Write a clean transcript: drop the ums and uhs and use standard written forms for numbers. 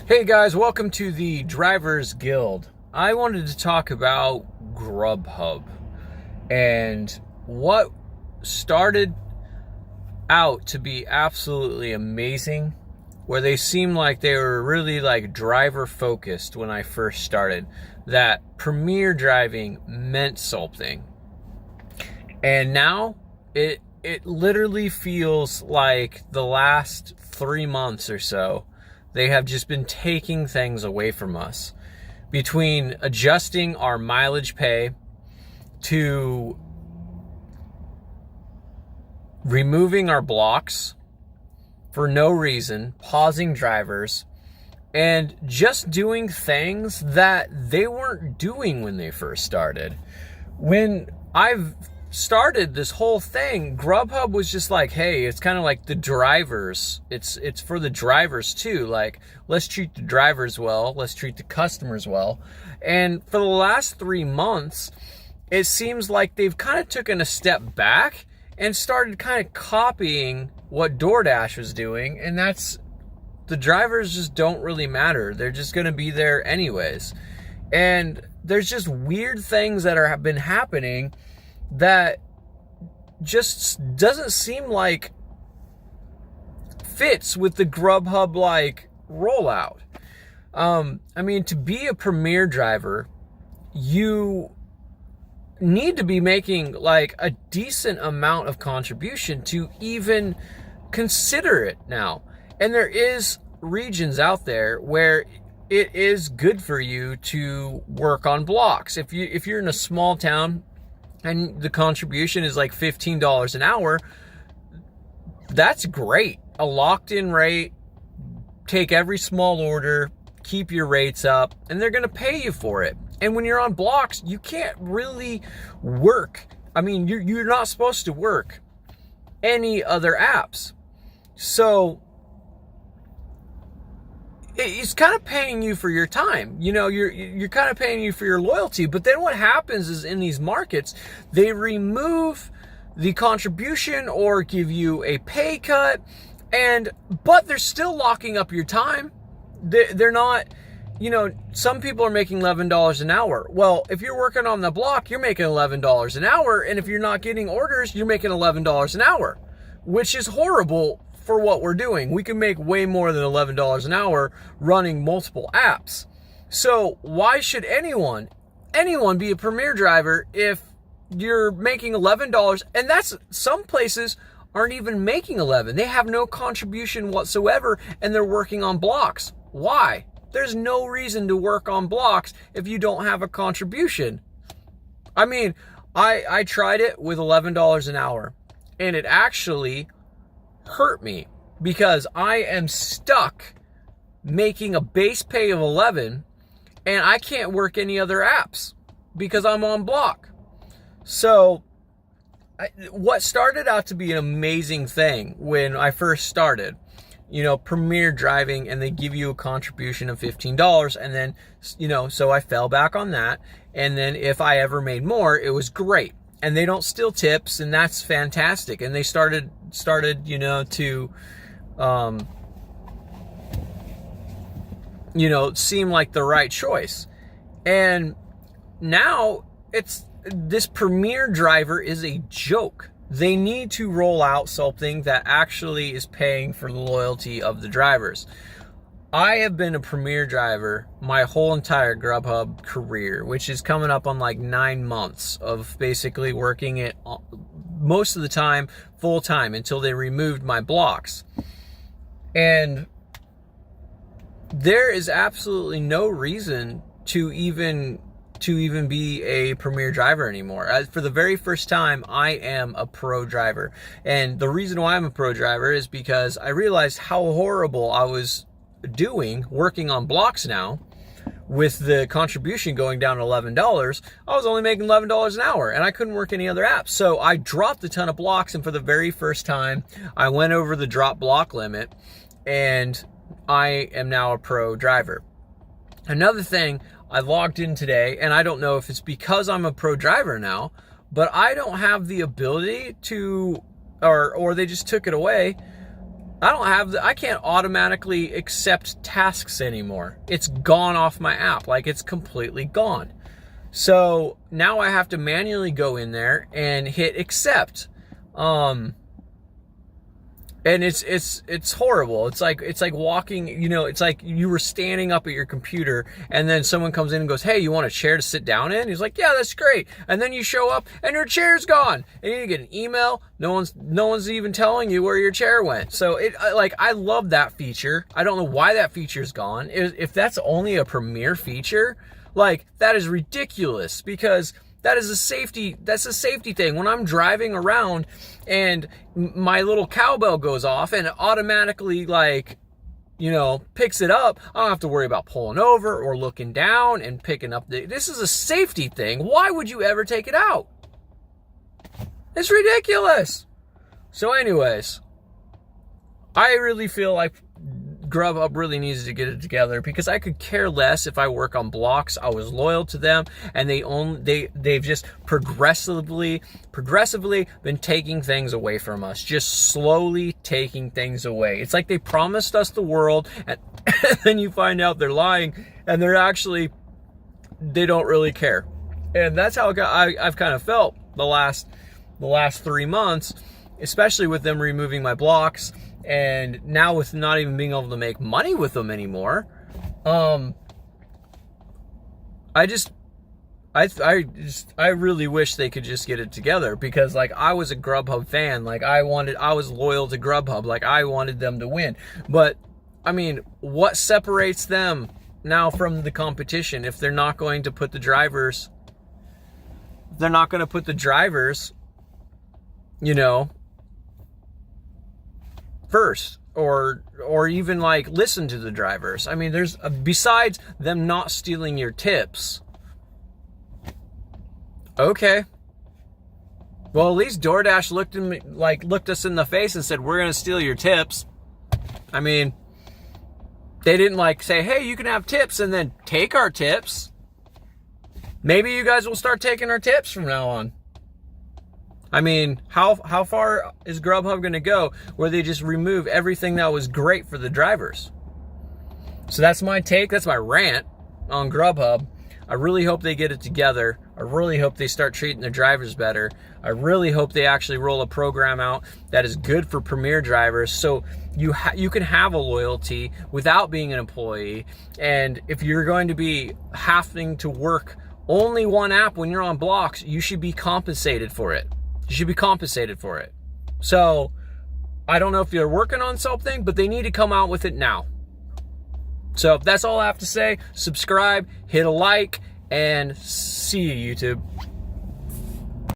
Hey guys, welcome to the Drivers Guild. I wanted to talk about Grubhub and what started out to be absolutely amazing, where they seemed like they were really like driver focused when I first started, that premier driving meant something. And now it literally feels like the last 3 months or so they have just been taking things away from us. Between adjusting our mileage pay to removing our blocks for no reason, pausing drivers, and just doing things that they weren't doing when they first started. When I've started this whole thing, Grubhub was just like, hey, it's kind of like the drivers. It's for the drivers too. Like, let's treat the drivers well. Let's treat the customers well. And for the last 3 months, it seems like they've kind of taken a step back and started kind of copying what DoorDash was doing. And that's, the drivers just don't really matter. They're just going to be there anyways. And there's just weird things that have been happening that just doesn't seem like fits with the Grubhub like rollout. I mean, to be a premier driver, you need to be making like a decent amount of contribution to even consider it now. And there is regions out there where it is good for you to work on blocks. If you're in a small town and the contribution is like $15 an hour, that's great. A locked-in rate, take every small order, keep your rates up, and they're gonna pay you for it. And when you're on blocks, you can't really work. I mean, you're not supposed to work any other apps. So it's kind of paying you for your time. You know, you're kind of paying you for your loyalty. But then what happens is in these markets, they remove the contribution or give you a pay cut, but they're still locking up your time. They're not, you know, some people are making $11 an hour. Well, if you're working on the block, you're making $11 an hour. And if you're not getting orders, you're making $11 an hour, which is horrible for what we're doing. We can make way more than $11 an hour running multiple apps. So why should anyone be a premier driver if you're making $11? And that's, some places aren't even making 11. They have no contribution whatsoever and they're working on blocks. Why? There's no reason to work on blocks if you don't have a contribution. I mean, I tried it with $11 an hour and it actually hurt me because I am stuck making a base pay of 11 and I can't work any other apps because I'm on block. So what started out to be an amazing thing when I first started, you know, premier driving, and they give you a contribution of $15, and then, you know, so I fell back on that. And then if I ever made more, it was great. And they don't steal tips, and that's fantastic. And they started, you know, to, you know, seem like the right choice. And now this premier driver is a joke. They need to roll out something that actually is paying for the loyalty of the drivers. I have been a premier driver my whole entire Grubhub career, which is coming up on like 9 months of basically working it most of the time full time until they removed my blocks. And there is absolutely no reason to even be a premier driver anymore. For the very first time, I am a pro driver. And the reason why I'm a pro driver is because I realized how horrible I was doing working on blocks now. With the contribution going down to $11, I was only making $11 an hour and I couldn't work any other apps. So I dropped a ton of blocks, and for the very first time, I went over the drop block limit, and I am now a pro driver. Another thing, I logged in today, and I don't know if it's because I'm a pro driver now, but I don't have the ability to, or they just took it away, I can't automatically accept tasks anymore. It's gone off my app. Like, it's completely gone. So now I have to manually go in there and hit accept. And it's horrible. It's like walking, it's like you were standing up at your computer and then someone comes in and goes, "Hey, you want a chair to sit down in?" He's like, "Yeah, that's great." And then you show up and your chair's gone. And you get an email. No one's even telling you where your chair went. So I love that feature. I don't know why that feature's gone. If that's only a Premiere feature, like, that is ridiculous, because that's a safety thing. When I'm driving around and my little cowbell goes off and it automatically, picks it up, I don't have to worry about pulling over or looking down and picking up this is a safety thing. Why would you ever take it out? It's ridiculous. So anyways, I really feel like Grubhub really needs to get it together, because I could care less if I work on blocks. I was loyal to them, and they've just progressively been taking things away from us, just slowly taking things away. It's like they promised us the world, and then you find out they're lying, and they don't really care. And that's how I've kind of felt the last 3 months, especially with them removing my blocks. And now with not even being able to make money with them anymore, I really wish they could just get it together, because I was a Grubhub fan. I was loyal to Grubhub. I wanted them to win. But I mean, what separates them now from the competition if they're not going to put the drivers, first, or even listen to the drivers. I mean, there's besides them not stealing your tips. Okay. Well, at least DoorDash looked us in the face and said, "We're going to steal your tips." I mean, they didn't say, "Hey, you can have tips," and then take our tips. Maybe you guys will start taking our tips from now on. I mean, how far is Grubhub going to go where they just remove everything that was great for the drivers? So that's my take. That's my rant on Grubhub. I really hope they get it together. I really hope they start treating their drivers better. I really hope they actually roll a program out that is good for Premier drivers, so you can have a loyalty without being an employee. And if you're going to be having to work only one app when you're on blocks, you should be compensated for it. You should be compensated for it. So I don't know if they're working on something, but they need to come out with it now. So that's all I have to say. Subscribe, hit a like, and see you, YouTube.